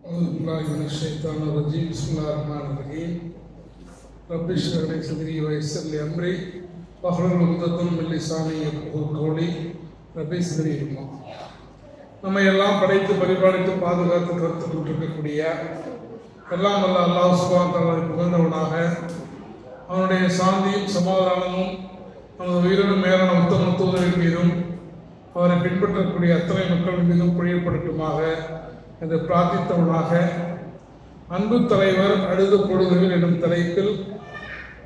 أعوذ من الشيطان الرجيم بسم الله الرحمن الرحيم رب اشرح لي صدري ويسر لي أمري واحلل عقدة من لساني يفقهوا قولي رب اشرح لي صدري. நம்மை எல்லாம் படைத்து பரிபாலித்து பாதுகாத்து கருத்து கொண்டிருக்கக்கூடிய எல்லாம் வல்ல அல்லாஹ் சுப்ஹானஹு வ தஆலா புகழ்ந்தவனாக அவனுடைய சாந்தியும் சமாதானமும் அவனது உயிரினும் மேலான உத்தம தூதரின் மீதும் அவரை பின்பற்றக்கூடிய அத்தனை மக்கள் மீதும் பொழியப்படட்டுமாக என்று பிரார்த்தித்தவனாக அன்பு தலைவர் அழுத பொழுதுகள் என்னும் தலைப்பில்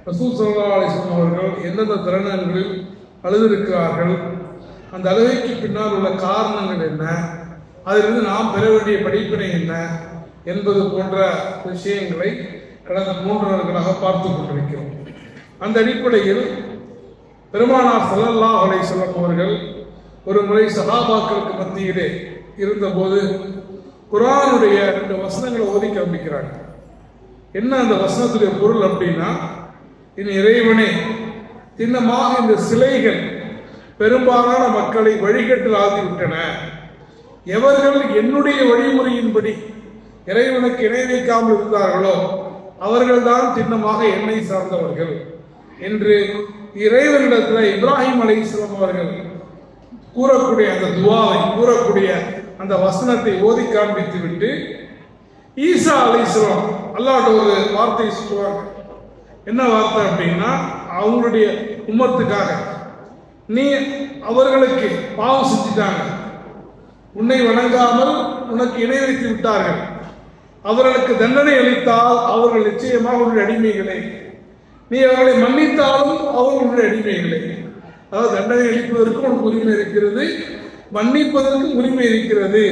ரசூல் ஸல்லல்லாஹு அலைஹி வஸல்லம் அவர்கள் எந்தெந்த தருணங்களில் அழுதிருக்கிறார்கள், அந்த அழுகைக்கு பின்னால் உள்ள காரணங்கள் என்ன, அதிலிருந்து நாம் பெற வேண்டிய படிப்பினை என்ன என்பது போன்ற விஷயங்களை கடந்த 3 நாட்களாக பார்த்து கொண்டிருக்கிறோம். அந்த அடிப்படையில் பெருமானார் ஸல்லல்லாஹு அலைஹி வஸல்லம் அவர்கள் ஒரு முறை சஹாபாக்களுக்கு மத்தியிலே இருந்தபோது குர்ஆனுடைய 2 வசனங்களை ஓதி காண்பிக்கிறாங்க. என்ன அந்த வசனத்துடைய பொருள் அப்படின்னா, இனி இறைவனே, சின்னமாக இந்த சிலைகள் பெரும்பாலான மக்களை வழிகட்டில் ஆகிவிட்டன. எவர்கள் என்னுடைய வழிமுறையின்படி இறைவனுக்கு இணை வைக்காமல் இருந்தார்களோ அவர்கள்தான் சின்னமாக என்னை சார்ந்தவர்கள் என்று இறைவனிடத்தில் இப்ராஹிம் அலைஹிஸ்ஸலாம் அவர்கள் கூறக்கூடிய அந்த துஆவை கூறக்கூடிய அந்த வசனத்தை ஓதி காண்பித்து விட்டு ஈசா அலைஹிஸ்ஸலாம் அல்லாஹ்ட்ட ஒரு வார்த்தை சொல்லுவாங்க. என்ன வார்த்தை அப்படின்னா, அவங்களுடைய உம்மத்துக்காக, நீ அவர்களுக்கு பாவம் செஞ்சிட்டாங்க, உன்னை வணங்காமல் உனக்கு இணை வைத்து விட்டார்கள், அவர்களுக்கு தண்டனை அளித்தால் அவர்கள் நிச்சயமாக உன்னுடைய அடிமைகளே, நீ அவர்களை மன்னித்தாலும் அவர்களுடைய அடிமைகளே. அதாவது தண்டனை அளிப்பதற்கு உனக்கு உரிமை இருக்கிறது, மன்னிப்பதற்கு உரிமை இருக்கிறது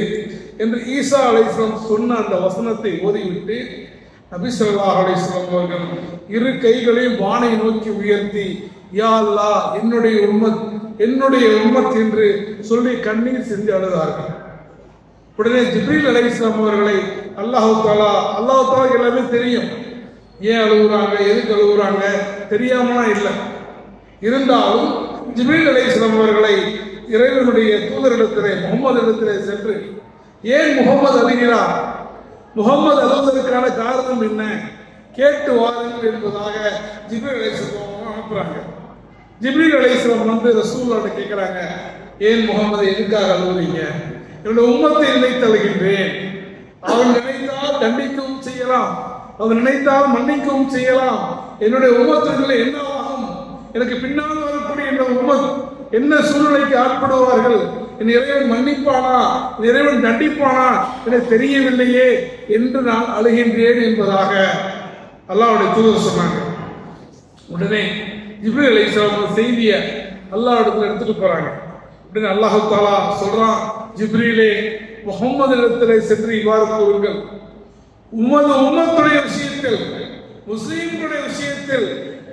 என்று ஈசா அலைஹிஸ்ஸலாம் சொன்ன அந்த வசனத்தை ஓதிவிட்டு நபி ஸல்லல்லாஹு அலைஹி வஸல்லம் அவர்கள் 2 கைகளையும் வானை நோக்கி உயர்த்தி யா அல்லாஹ் என்னுடைய உம்மத் என்று சொல்லி கண்ணீர் சிந்தி அழுதார்கள். உடனே ஜிப்ரீல் அலைஹிஸ்ஸலாம் அவர்களை அல்லாஹ் தஆலா எல்லாமே தெரியும், ஏன் அழுகுறாங்க, எதுக்கு அழுகுறாங்க தெரியாமலாம் இல்லை. இருந்தாலும் ஜிப்ரீல் அலைஹிஸ்ஸலாம் அவர்களை இறைவனுடைய தூதரிடத்திலே முகமது இடத்திலே சென்று, ஏன் முகமது அழுகிறார், முகமது அழுவதற்கான காரணம் என்ன, கேட்டு வாருங்கள் என்பதாக ஜிப்ரீல் அலைஹிஸ்ஸலாம் அனுப்புறாங்க. ஜிப்ரீல் அலைஹிஸ்ஸலாம் வந்து ரசூலுல்லாஹ்ட்ட கேட்கிறாங்க, ஏன் முகமது எதுக்காக அழுவுறீங்க, என்னுடைய உம்மத்தை நினைத்து அழுகின்றேன், அவன் நினைத்தால் தண்டிக்கவும் செய்யலாம், அவன் நினைத்தால் மன்னிக்கவும் செய்யலாம், என்னுடைய உம்மத்துகளை என்ன ஆகும், எனக்கு பின்னால் வரக்கூடிய இந்த உம்மத் என்ன சூழ்நிலைக்கு ஆட்படுவார்கள், என் இறைவன் மன்னிப்பானா, என் இறைவன் தண்டிப்பானா எனக்கு தெரியவில்லையே என்று நான் அழுகின்றேன் என்பதாக அல்லாஹ்வுடைய தூதர் சொன்னாங்க. உடனே ஜிப்ரீல் அலைஹிஸ்ஸலாம் செய்தியை அல்லாஹ்விடத்தில் எடுத்துட்டு போறாங்க. உடனே அல்லாஹ் தஆலா சொல்றான், ஜிப்ரீலே, முஹம்மது இடத்திலே சென்று இவ்வாறு கூறுங்கள், உம்மத்துடைய விஷயத்தில், முஸ்லிம்களுடைய விஷயத்தில்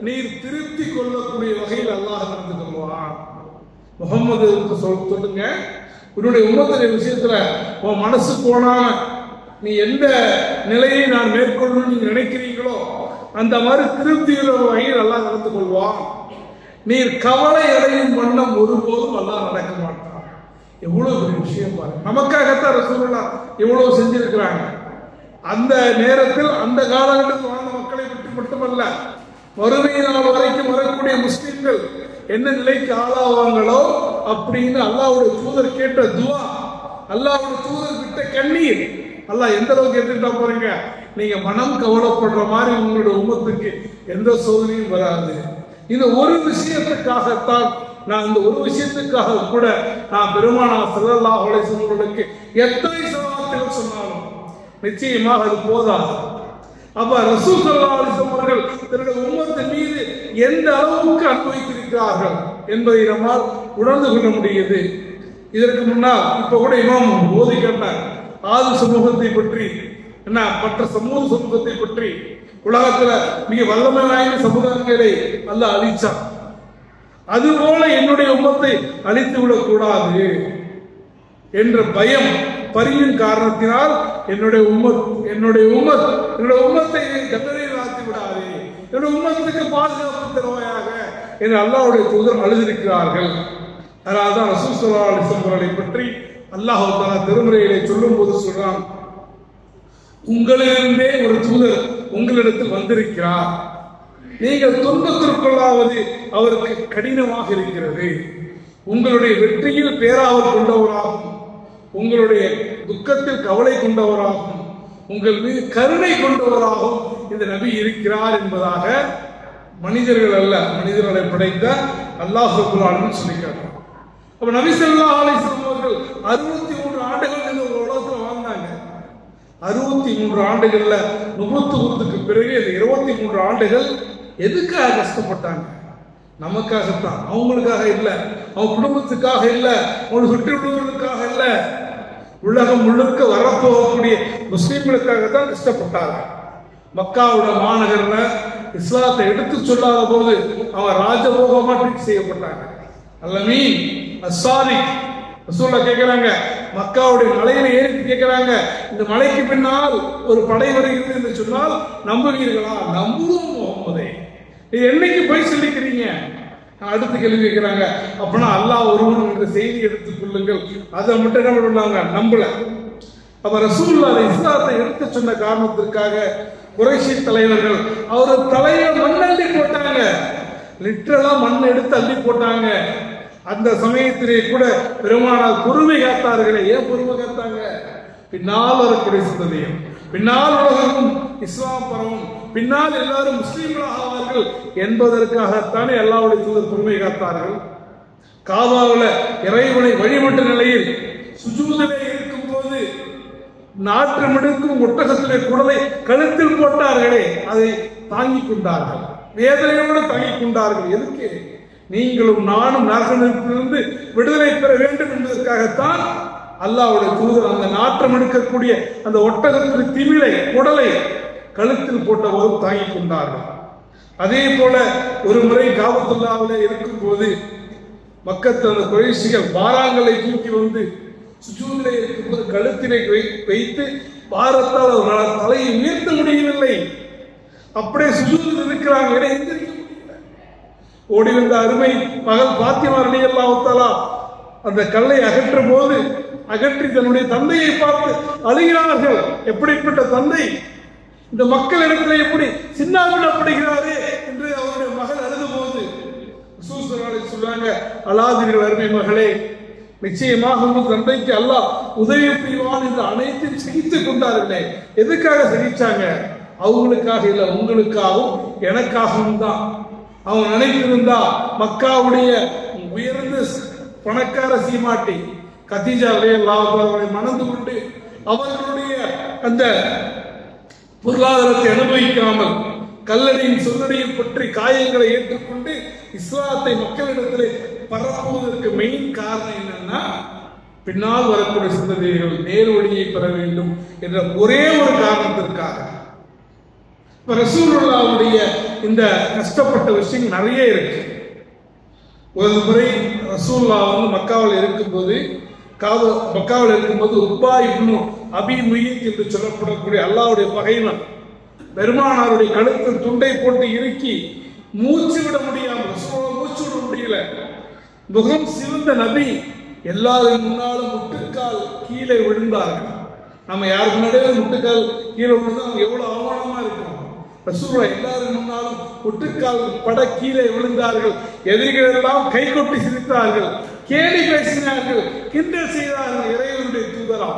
நீர் திருத்தி கொள்ளக்கூடிய வகையில் அல்லாஹ் நடந்து கொள்வான். முகமது சொல்லுங்க, உன்னுடைய உம்மத்துடைய விஷயத்துல உன் மனசு போனாம நீ எந்த நிலையை நான் மேற்கொள்ளணும்னு நீங்க நினைக்கிறீங்களோ அந்த மாதிரி திருப்தியுள்ள வகையில் அல்லாஹ் நடந்து கொள்வான். நீர் கவலை அடையும் வண்ணம் ஒருபோதும் அல்லாஹ் நடக்க மாட்டான். எவ்வளவு பெரிய விஷயம் பாருங்க. நமக்காகத்தான் ரசூலுல்லாஹ் எவ்வளவு செஞ்சிருக்கிறாங்க. அந்த நேரத்தில் அந்த காலகட்டத்தில் வாழ்ந்த மக்களை பற்றி மட்டுமல்ல, வறுமை நாள் வரைக்கும் வரக்கூடிய முஸ்லிம்கள் என்ன நிலைக்கு ஆளாவாங்களோ அப்படின்னு அல்லாஹ்வுடைய தூதர் கேட்ட துஆ, அல்லாஹ்வுடைய தூதர் விட்ட கண்ணீர், அல்லாஹ் எந்த அளவுக்கு எடுத்துட்டா போறீங்க, நீங்க மனம் கவலைப்படுற மாதிரி உங்களுடைய உம்மத்துக்கு எந்த சோதனையும் வராது. இந்த ஒரு விஷயத்துக்காகத்தான் நான், இந்த ஒரு விஷயத்துக்காக கூட நான் பெருமானார் ஸல்லல்லாஹு அலைஹி வஸல்லம் எத்தனை சவால்கள் சொன்னாலும் நிச்சயமாக அது போதாது. அப்ப ரசூல் ஸல்லல்லாஹு அலைஹி வஸல்லம் அவர்கள் தன்னுடைய உம்மத்தின் மீது எந்த அளவுக்கு அனுபவித்திருக்கிறார்கள் என்பதை நம்மால் உணர்ந்து கொள்ள முடியுது. இதற்கு முன்னால் இப்ப கூட இமாம் ஓதி கேட்டார், ஆது சமூகத்தை பற்றி, என்ன மற்ற சமூகத்தை பற்றி, உலகத்துல மிக வல்லமை வாய்ந்த சமூகங்களை அல்லாஹ் அழிச்சான், அதுபோல என்னுடைய உம்மத்தை அழித்து விடக் கூடாது என்ற பயம் பரியின் காரணத்தினால் என்னுடைய உம்மத்தை தண்டனையில் ஆழ்த்தி விடாதே, என்னுடைய உம்மத்துக்கு பாதுகாப்பு தருவாயாக என்று அல்லாஹ்வுடைய தூதர் அழுதிருக்கிறார்கள். அதனால்தான் ரசூல் ஸல்லல்லாஹு அலைஹி வஸல்லம் பற்றி அல்லாஹ் தஆலா திருமறையிலே சொல்லும் போது சொல்றான், உங்களிலிருந்தே ஒரு தூதர் உங்களிடத்தில் வந்திருக்கிறார். நீங்கள் துன்பத்திற்குள்ளாவது அவருக்கு கடினமாக இருக்கிறது. உங்களுடைய வெற்றியில் பேராவல் கொண்டவராகும், உங்களுடைய துக்கத்தில் கவலை கொண்டவராகும், உங்கள் மீது கருணை கொண்டவராகவும் இந்த நபி இருக்கிறார் என்பதாக மனிதர்கள் அல்ல, மனிதர்களை படைத்த அல்லாஹ் ரப்பல் ஆலமீன் சொல்லிக்கிறார். அப்ப நபி ஸல்லல்லாஹு அலைஹி வஸல்லம் அவர்கள் 63 ஆண்டுகள் இந்த உலகத்தில் வாழ்ந்தாங்க. 63 ஆண்டுகள்ல நுபுவத்துக்கு பிறகு இந்த 23 ஆண்டுகள் எதுக்காக கஷ்டப்பட்டாங்க? நமக்காகத்தான், அவங்களுக்காக இல்ல, அவங்க குடும்பத்துக்காக இல்ல, அவங்க சுற்றியுள்ளவர்களுக்காக இல்ல, உலகம் முழுக்க வரப்போகக்கூடிய முஸ்லிம்களுக்காகத்தான் கஷ்டப்பட்டாங்க. மக்காவோட மாநகர்ல இஸ்லாத்தை எடுத்து சொல்லாத போது அவங்க ராஜபோகமா ட்ரீட் செய்யப்பட்டாங்க. அல்லமீன் அஸ்ஸாதிக் ரசூலுல்லாஹ் கேட்கிறாங்க, மக்காவுடைய மலையில ஏறி கேட்கிறாங்க, இந்த மலைக்கு பின்னால் ஒரு படை வருகிறது என்று சொன்னால் நம்புவீர்களா? நம்புவோம் முகம்மதே, இது என்னைக்கு போய் சொல்லிக்கிறீங்க? அடுத்து கேள்வி கேட்கிறாங்க, அப்படின்னா அல்லாஹ் ஒருவன் என்ற செய்தி எடுத்துக் கொள்ளுங்கள். அதை மட்டும் என்ன பண்ணாங்க? நம்பல. அப்ப ரசூலுல்லாஹ் இஸ்லாத்தை எடுத்து சொன்ன காரணத்திற்காக குறைஷி தலைவர்கள் அவர் தலையை மண்ணள்ளி போட்டாங்க, லிட்டரலா மண் எடுத்து அள்ளி போட்டாங்க. அந்த சமயத்திலே கூட பெருமானார் பொறுமை காத்தார்களே. ஏன் பொறுமை காத்தாங்க? பின்னால் வரக்கூடிய சந்ததியும், பின்னால் உலகமும் இஸ்லாம் பரவும், பின்னால் எல்லாரும் முஸ்லீம்களாக ஆவார்கள் என்பதற்காகத்தானே அல்லாஹ்வுடைய தூதர் பொறுமை காத்தார்கள். காபாவுல இறைவனை வழிபட்ட நிலையில் சுஜூதிலே இருக்கும் போது நாற்றமெடுக்கும் ஒட்டகத்திலே குடலை கழுத்தில் போட்டார்களே, அதை தாங்கிக் கொண்டார்கள், வேதனையோடு தாங்கிக் கொண்டார்கள். எதுக்கு? நீங்களும் நானும் நரக நெருப்பிலிருந்து விடுதலை பெற வேண்டும் என்பதற்காகத்தான் அல்லாஹ்வுடைய தூதர் அந்த நாற்றம் எடுக்கக்கூடிய அந்த ஒட்டகத்தின் திமிலை குடலை கழுத்தில் போட்ட போது தாங்கிக் கொண்டார்கள். அதே போல ஒரு முறை காபத்துல்லாவிலே இருக்கும் போது மக்கத்து அந்த குறைஷிகள் பாராங்களை தூக்கி வந்து சுஜூதிலே இருக்கும்போது கழுத்திலே வைத்து பாரத்தால் அவர்களால் தலையை உயர்த்த முடியவில்லை. அப்படியே சுஜூதில் இருக்கிறாங்க, எந்திரிக்க முடியல. ஓடி வந்த அருமை மகள் பாத்திமா ரலியல்லாஹு தஆலா அந்த கல்லை அகற்றும் போது அகற்றி தன்னுடைய தந்தையை பார்த்து அழுகிறார்கள். எப்படிப்பட்ட தந்தை, இந்த மக்களிடத்தில் எப்படி சின்னாவிடப்படுகிறாரே என்று அவருடைய மகள் அழுத போது சொல்றாங்க, அழாதீர்கள் அருமை மகளே, நிச்சயமாக உங்கள் தந்தைக்கு அல்லாஹ் உதவி புரிவான் என்று அனைத்தையும் சகித்துக் கொண்டார்களே. எதுக்காக சகிச்சாங்க? அவங்களுக்காக இல்ல, உங்களுக்காகவும் எனக்காகவும் தான். அவங்க நினைத்திருந்தா மக்காவுடைய உயர்ந்த பணக்கார சீமாட்டி கதீஜா ரலியல்லாஹு அன்ஹா மணந்து கொண்டு அவர்களுடைய அந்த பொருளாதாரத்தை அனுபவிக்காமல் கல்லடியின் சொல்லடியில் பற்றி காயங்களை ஏற்றுக்கொண்டு இஸ்லாத்தை மக்களிடத்தில் பரப்புவதற்கு மெயின் காரணம் என்னன்னா, பின்னால் வரக்கூடிய சந்ததிகள் நேர் வழியை பெற வேண்டும் என்ற ஒரே ஒரு காரணத்திற்காக. ரசூலுல்லாஹ்வுடைய இந்த கஷ்டப்பட்ட விஷயம் நிறைய இருக்கு. ஒரு முறை ரசூலுல்லாஹ் வந்து மக்காவில் இருக்கும்போது உப்பா இப்னு அபி முய்யித் என்று சொல்லப்படக்கூடிய அல்லாஹ்வுடைய பகைவன் பெருமானாருடைய கழுத்தில் துண்டை போட்டு இறுக்கி மூச்சு விட முடியாமல் ரசூலுல்லாஹ் மூச்சு விட முடியல. முகம் சிவந்த நபி எல்லாரும் முன்னாலும் முட்டுக்கால் கீழே விழுந்தார்கள். நம்ம யாருக்கு முன்னாடியே முட்டுக்கால் கீழே விழுந்தா எவ்வளவு அவமானமா இருக்கும். ரசூலுல்லாஹ் எல்லாரும் முன்னாலும் முட்டுக்கால் பட கீழே விழுந்தார்கள். எதிரிகள் எல்லாம் கை கொட்டி சிரித்தார்கள், கேலி பேசினார்கள், கிண்டல் செய்தார்கள். இறைவனுடைய தூதரா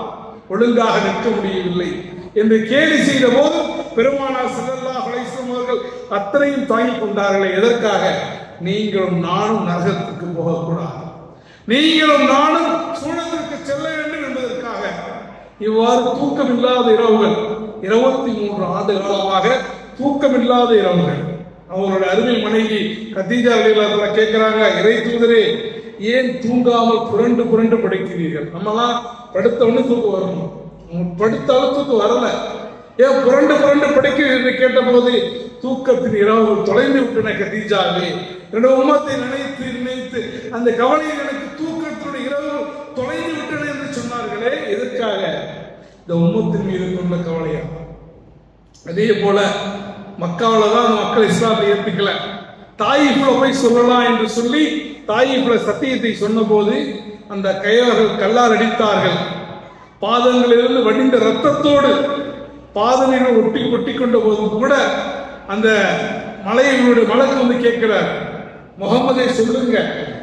ஒழுங்காக நிற்க முடியவில்லை என்று கேலி செய்த போது பெருமானார் ஸல்லல்லாஹு அலைஹி வஸல்லம் அவர்கள் அத்தனையும் தாங்கிக் கொண்டார்களே. எதற்காக? நீங்களும் நானும் நரகத்துக்கு போகக்கூடாது, நீங்களும் நானும் சூழத்திற்கு செல்ல வேண்டும் என்பதற்காக. இவ்வாறு தூக்கமில்லாத இரவுகள் 23 ஆண்டு காலமாக தூக்கமில்லாத இரவுகள். அவருடைய அருமை மனைவி கதீஜா ரலியல்லாஹு அன்ஹா கேட்கிறாங்க, இறை தூதரே, ஏன் தூங்காமல் புரண்டு புரண்டு படுக்கிறீர்கள்? நம்மலாம் படுத்த உடனே தூக்கம் வரணும், படுத்தாலும் தூக்கம் வரல, ஏன் புரண்டு புரண்டு படுக்கிறீர்கள் என்று கேட்ட போது தூக்கத்தின் இரவுகள் தொலைந்து விட்டன கதீஜாவே, என்னோட உம்மத்தை நினைத்து நினைத்து அந்த கவலையில் எனக்கு தூக்கத்தினுடைய இரவுகள் தொலைந்து விட்டன என்று சொன்னார்களே. எதற்காக? இந்த உம்மத்தின் மீது கொண்ட கவலையா? அதே போல மக்காவில தான் அந்த மக்கள் இஸ்லாத்தை ஏற்றுக்கல. தாயிஃப்ல போய் சொல்லலாம் என்று சொல்லி தாயிஃப்ல சத்தியத்தை சொன்ன போது அந்த கையவர்கள் கல்லால் அடித்தார்கள். பாதங்களிலிருந்து வடிந்த ரத்தத்தோடு பாதனைகள் ஒட்டி கொண்ட போதும் கூட அந்த மலைகளுடைய மலைக்கு வந்து கேட்கிறார், முகமதே சொல்லுங்க,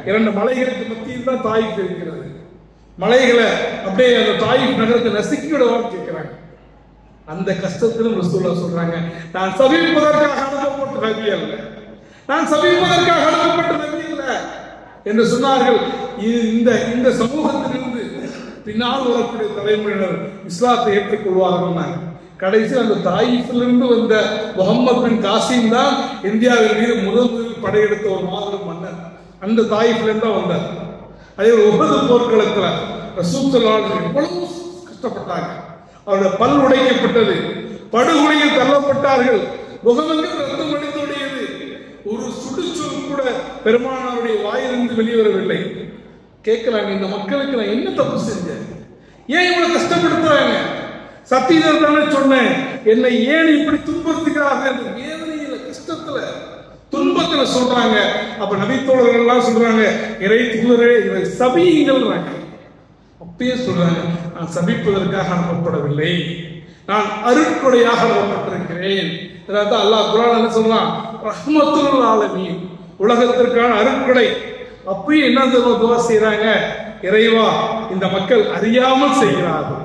2 மலைகளுக்கு மத்தியில் தான் தாயிஃப் இருக்கிறது, மலைகளை அப்படியே அந்த தாயிஃப் நகரத்தை நசுக்கி விடவான்னு கேட்கிறாங்க. அந்த கஷ்டத்திலும் ரசூலுல்லாஹ் சொல்றாங்க, நான் சபிப்பதற்காக அனுப்பப்பட்ட நபி அல்ல, நான் சபிப்பதற்காக அனுப்பப்பட்ட நபி அல்ல என்று சொன்னார்கள். இந்த சமூகத்திலிருந்து பின்னால் வரக்கூடிய தலைமுறையினர் இஸ்லாத்தை ஏற்றுக்கொள்வார்கள். கடைசியில் அந்த தாயிஃபிலிருந்து வந்த முகமது பின் காசிம் தான் இந்தியாவின் மீது முதல் படையெடுத்த ஒரு மாபெரும் மன்னர். அந்த தாயிஃபிலிருந்து தான் வந்தார். அதே உஹது போர்க்களத்தில் ரசூல் ஸல்லல்லாஹு அலைஹி வஸல்லம் எவ்வளவு கஷ்டப்பட்டாங்க. அவருடைய பல் உடைக்கப்பட்டது, படுகொலையில் தள்ளப்பட்டார்கள், முகமெங்கும் ரத்தம் அடித்துடையது. ஒரு சுடுச்சொல் கூட பெருமானாருடைய வாயிலிருந்து வெளிவரவில்லை. கேட்கிறாங்க, இந்த மக்களுக்கு நான் என்ன தப்பு செஞ்சேன், ஏன் இவ்வளவு கஷ்டப்படுத்துறாங்க? சத்தியத்தில் தானே சொன்னேன், என்னை ஏன் இப்படி துன்புறுத்துகிறார்கள் என்ற வேதனையில, கஷ்டத்துல, துன்பத்துல சொல்றாங்க. அப்ப நபித்தோழர்கள் எல்லாம் சொல்றாங்க, இறை தூதரே இவை சபியுங்கள். அப்பயே சொல்றாங்க, நான் சபிப்பதற்காக அனுப்பப்படவில்லை, நான் அருட்கொடையாக அனுப்பப்பட்டிருக்கிறேன். அல்லாஹ் குர்ஆன்ல சொல்றான், ரஹ்மத்துல் ஆலமீன், உலகத்திற்கான அருட்கொடை. அப்பயும் என்ன துவா செய்யறாங்க, இறைவா இந்த மக்கள் அறியாமல் செய்கிறார்கள்,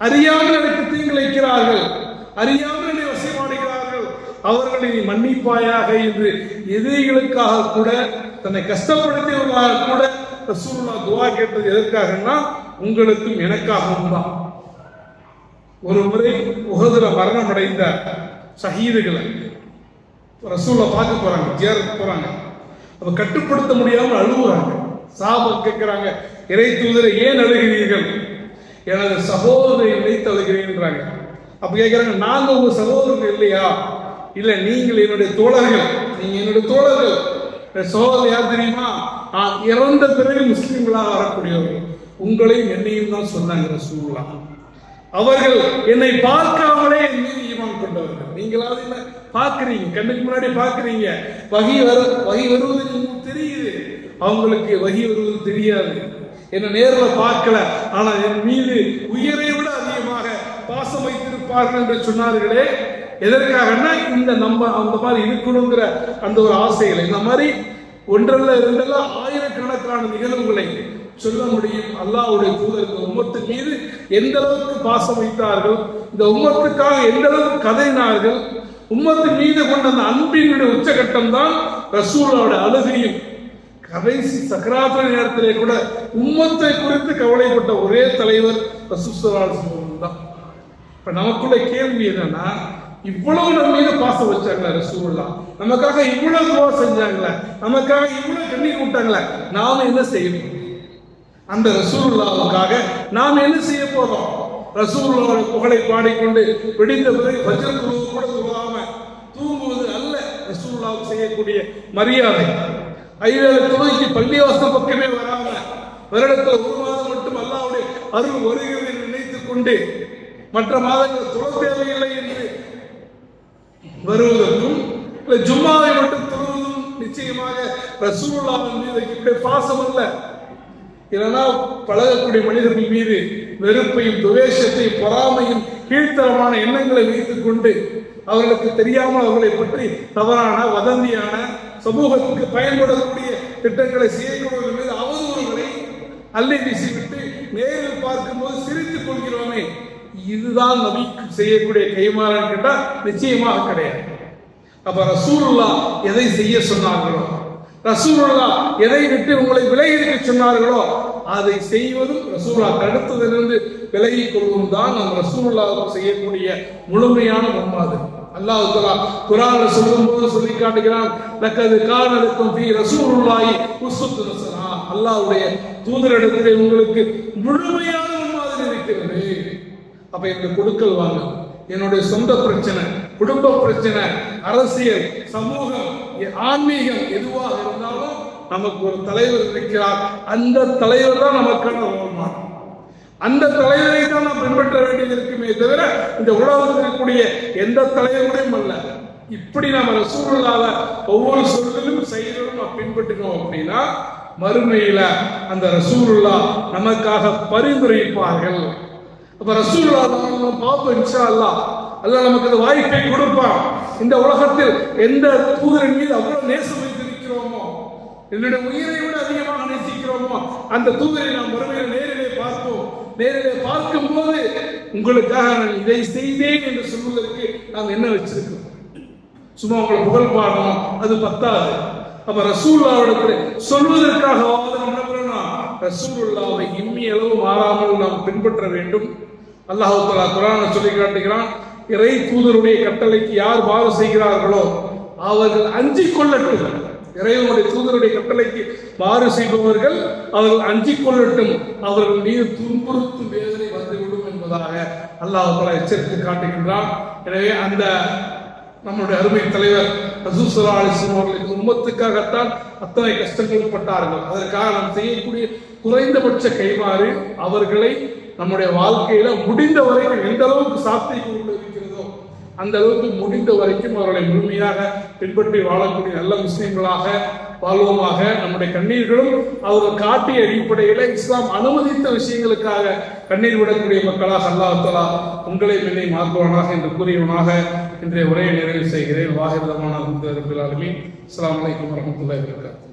அறியாமல் எனக்கு தீங்கிழைக்கிறார்கள், அறியாமல் என்னை வசைமாடுகிறார்கள், அவர்களை நீ மன்னிப்பாயாக என்று எதிரிகளுக்காக கூட, தன்னை கஷ்டப்படுத்தியவர்களாக கூட ரசூலுல்லாஹ் துவா கேட்டது எதற்காகனா, உங்களுக்கும் எனக்காகவும் தான். ஒரு முறை உஹதுல மரணம் அடைந்த ஷஹீதுகளை ரசூலுல்லாஹ் பார்க்க போறாங்க, ஜியாரத் போறாங்க. அப்ப கட்டுப்படுத்த முடியாமல் அழுகுறாங்க. சஹாபா கேட்கிறாங்க, இறை தூதரை ஏன் அழுகிறீர்கள்? எனது சகோதரரை நினைத்து அழுகிறேன்றாங்க. அப்ப கேட்கிறாங்க, நாங்க உங்க சகோதரர்கள் இல்லையா? இல்ல, நீங்கள் என்னுடைய தோழர்கள், நீங்க என்னுடைய தோழர்கள். சகோதரர் யார் தெரியுமா? இறந்த பிறகு முஸ்லிம்களாக வரக்கூடியவர்கள், உங்களையும் என்னையும் தான் சொன்னாங்க ரசூலுல்லாஹ். அவர்கள் என்னை பார்க்காமலே என் மீது ஈமான் கொண்டவர்கள். நீங்களாவது என்ன பார்க்கிறீங்க, கண்ணுக்கு முன்னாடி பார்க்கிறீங்க, வகி வருவது உங்களுக்கு தெரியுது, அவங்களுக்கு வகி வருவது தெரியாது. என்ன நேரில் பார்க்கல, ஆனா என் மீது உயிரை விட அதிகமாக பாசம் வைத்திருப்பார்கள் என்று சொன்னார்களே. எதற்காகனா, இந்த நம்ம அந்த மாதிரி இருக்கணுங்கிற அந்த ஒரு ஆசைகளை, இந்த மாதிரி ஒன்றல்ல இரண்டல்ல ஆயிரக்கணக்கான நிகழ்வுகளை சொல்ல முடியும். அல்லாஹ்வுடைய தூதர் இந்த உம்மத்தின் மீது எந்த அளவுக்கு பாசம் வைத்தார்கள், இந்த உம்மத்துக்காக எந்த அளவுக்கு கதையினார்கள், உம்மத்தின் மீது கொண்ட அந்த அன்பினுடைய உச்சகட்டம் தான் ரசூலுல்லாஹ்வுடைய அழுகையும். கடைசி சக்கராத்த நேரத்திலே கூட உம்மத்தை குறித்து கவலைப்பட்ட ஒரே தலைவர் ரசூல் ஸல்லல்லாஹு அலைஹி வஸல்லம் தான். இப்ப நமக்குள்ள கேள்வி என்னன்னா, இவ்வளவு நம்ம மீது பாசம் வச்சாங்களா ரசூலுல்லாஹ், நமக்காக இவ்வளவு துவா செஞ்சாங்களா, நமக்காக இவ்வளவு கண்ணீர் விட்டாங்களா, நாம என்ன செய்யணும்? அந்த ரசூலுல்லாஹ்வுக்காக நாம் என்ன செய்ய போறோம்? ரசூலுல்லாஹ்வுடைய புகழை பாடிக்கொண்டு விடிந்த பிறகு ஃபஜ்ர் தொழுவது கூட தொழாம தூங்குவது அல்ல ரசூலுல்லாஹ்வுக்கு செய்யக்கூடிய மரியாதை. ஐவேளை தொழுகைக்கு பள்ளிவாசல் பக்கமே வராம, வருடத்தில் 1 மாதம் மட்டும் அல்லாஹ்வுடைய அருள் வருகிறது என்று நினைத்துக் கொண்டு மற்ற மாதங்கள் தொழ தேவையில்லை என்று வருவதற்கும், இல்லை ஜும்மாவை மட்டும் தொழுவதும் நிச்சயமாக ரசூலுல்லாஹ்வின் மீது பாசம் அல்ல. இல்லைன்னா பழகக்கூடிய மனிதர்கள் மீது வெறுப்பையும் துவேஷத்தையும் பொறாமையும் கீழ்த்தரமான எண்ணங்களை வைத்துக் கொண்டு அவர்களுக்கு தெரியாமல் அவர்களை பற்றி தவறான வதந்தியான சமூகத்துக்கு பயன்படக்கூடிய திட்டங்களை செய்யக்கூடியவர்கள் மீது அவதூறுகளை அள்ளி வீசிவிட்டு நேரில் பார்க்கும்போது சிரித்துக் கொள்கிறோமே, இதுதான் நபிக்கு செய்யக்கூடிய கைமாறன் கேட்டால் நிச்சயமாக கிடையாது. அப்ப ரசூலுல்லாஹ் எதை செய்ய சொன்னார்களோ, ரசூலுல்லாஹ் எதை விட்டு உங்களை விலகி இருக்க சொன்னார்களோ அதை செய்வதும், ரசூலுல்லாஹ் தடுத்ததிலிருந்து விலகிக் கொள்வதும் தான் நம் ரசூலுல்லாஹ் செய்யக்கூடிய முழுமையான முன்மாதிரி. அல்லாஹ் தஆலா குர்ஆன்ல சொல்லும்போது சொல்லி காட்டுகிறான், லக்கது கான லக்கும் ஃபீ ரசூலுல்லாஹி உஸ்வத்துன் ஹஸனா. அல்லாஹ்வுடைய தூதரிடத்திலே உங்களுக்கு முழுமையான முன்மாதிரி இருக்கிறது. அப்ப எனக்கு கொடுக்கல் வாங்க, என்னுடைய சொந்த பிரச்சனை, குடும்ப பிரச்சனை, அரசியல், சமூகம், ஆன்மீகம் எதுவாக இருந்தாலும் நமக்கு ஒரு தலைவர் இருக்கிறார். அந்த தலைவர் தான் நமக்கான ரோல்மாடல். அந்த தலைவரை தான் நாம் பின்பற்ற வேண்டியது இருக்குமே தவிர இந்த உலகத்தில் இருக்கக்கூடிய எந்த தலைவரையும் அல்ல. இப்படி நம்ம ரசூலுல்லாஹ்வை ஒவ்வொரு சொல்லிலும் செயலிலும் நாம் பின்பற்றினோம் அப்படின்னா மறுமையில அந்த ரசூலுல்லாஹ் நமக்காக பரிந்துரைப்பார்கள். அப்ப ரசூலுல்லாஹ் நம்ம பார்ப்போம் இன்ஷா அல்லாஹ். அல்லாஹ் நமக்கு அந்த வாய்ப்பை கொடுப்பான். இந்த உலகத்தில் எந்த தூதரின் மீது அவ்வளவு நேசம் வைத்திருக்கிறோமோ, என்னுடைய உயிரை விட அதிகமாக நேசிக்கிறோமோ, அந்த தூதரை நாம் மறுமையில் நேரிலே பார்ப்போம். நேரிலே பார்க்கும் போது உங்களுக்காக நான் இதை செய்தேன் என்று சொல்வதற்கு நாம் என்ன வச்சிருக்கிறோம்? சும்மா உங்களை புகழ் பாடணும், அது பத்தாது. அப்ப ரசூலுல்லாஹ்விடத்தில் சொல்வதற்காக ரசூலுல்லாஹ்வை இம்மி அளவு மாறாமல் நாம் பின்பற்ற வேண்டும். அல்லாஹ் தஆலா குர்ஆனை சொல்லி காட்டுகிறான், இறை தூதருடைய கட்டளைக்கு யார் மாறு செய்கிறார்களோ அவர்கள் அஞ்சிக் கொள்ளட்டும். இறைவனுடைய தூதருடைய கட்டளைக்கு மாறு செய்பவர்கள் அவர்கள் அஞ்சிக் கொள்ளட்டும், அவர்கள் மீது துன்புறுத்தும் வேதனை வந்துவிடும் என்பதாக அல்லாஹ் தஆலா எச்சரித்து காட்டுகின்றான். எனவே அந்த நம்முடைய அருமை தலைவர் ரசூல் ஸல்லல்லாஹு அலைஹி வஸல்லம் அவர்களுக்கு உம்மத்துக்காகத்தான் அத்தனை கஷ்டங்கள் பட்டார்கள். அதற்காக நாம் செய்யக்கூடிய குறைந்தபட்ச கைமாறு அவர்களை நம்முடைய வாழ்க்கையில முடிந்த வரைக்கும் எந்த அளவுக்கு சாத்தியக்கூறு இருக்கிறதோ அந்த அளவுக்கு முடிந்த வரைக்கும் அவர்களை முழுமையாக பின்பற்றி வாழக்கூடிய நல்ல முஸ்லிம்களாக வாழ்வோமாக. நம்முடைய கண்ணீர்களும் அவர்கள் காட்டிய அடிப்படையில இஸ்லாம் அனுமதித்த விஷயங்களுக்காக கண்ணீர் விடக்கூடிய மக்களாக அல்லாஹ் தஆலா உங்களை என்னை மாற்றுவானாக என்று கூறியவனாக இன்றைய உரையை நிறைவு செய்கிறேன். வாஹிர் ரஹ்மான் ரப்பில் ஆலமீன். அஸ்ஸலாமு அலைக்கும் வரஹ்மத்துல்லாஹி வபரகாத்துஹு.